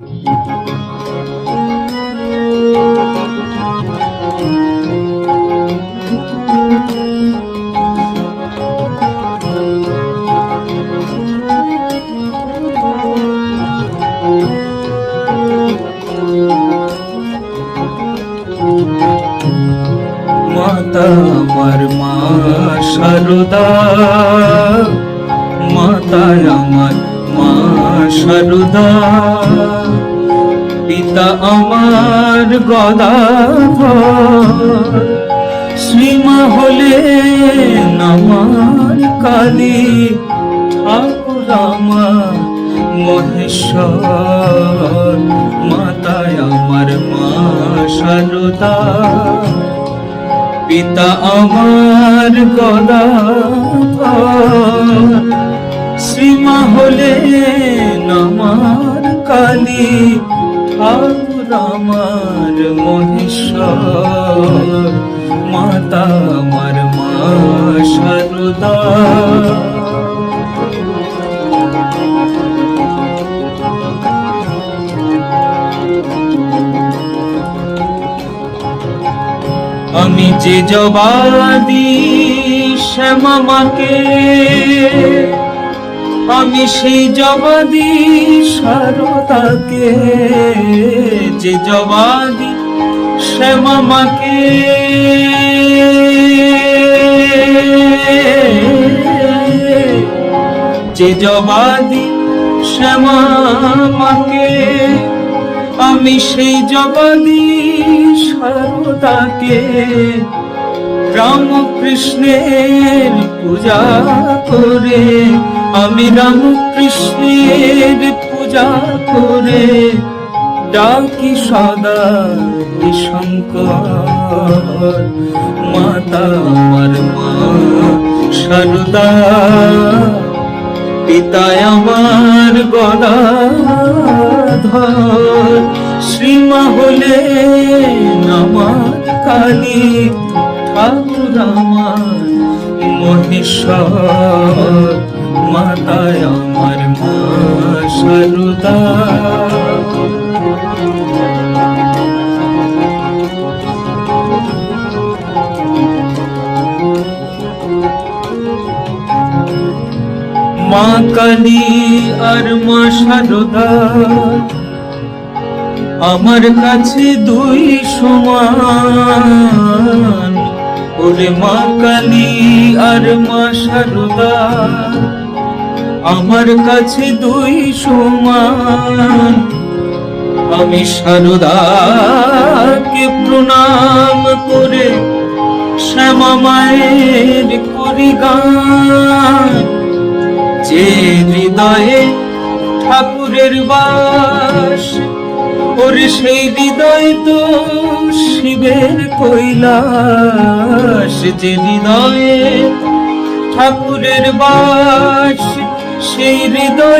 মাতা আমার মা শারদা, মাতা আমার মা শারদা, পিতা আমার গদাধর, শ্রীমা হলেন আমার কালী, ঠাকুর আমার মহেশ্বর। মাতা আমার মা শারদা, পিতা আমার গদাধর, শ্রীমা হলেন আমার কালী, ঠাকুর আমার মহেশ্বর। মাতা আমার মা শারদা। আমি যে জবাদি শ্যামা মাকে, আমি সেই জবাদি শারদাকে, যে জবাদি শ্যামা মাকে, যে জবাদি শ্যামা মাকে, আমি সেই জবাদি শারদাকে, রামকৃষ্ণের পূজা করে, আমি রামকৃষ্ণের পূজা করে, ডাকি সদা শঙ্কর। মাতা আমার মা শারদা, পিতা আমার গদাধর, শ্রীমা হলেন আমার কালী, ঠাকুর আমার মহেশ্বর। মাতা আমার মা শারদা। মা কালী আর মা শারদা আমার কাছে দুই সমান। ওরে মা কালী আর মা শারদা আমার কাছে দুই সমান। আমি শারদাকে প্রণাম করে শ্যামা মায়ের করি গান। যে হৃদয়ে ঠাকুরের বাস, ওরে সেই হৃদয় তো শিবের কৈলাস। যে হৃদয়ে ঠাকুরের বাস, সেই হৃদয়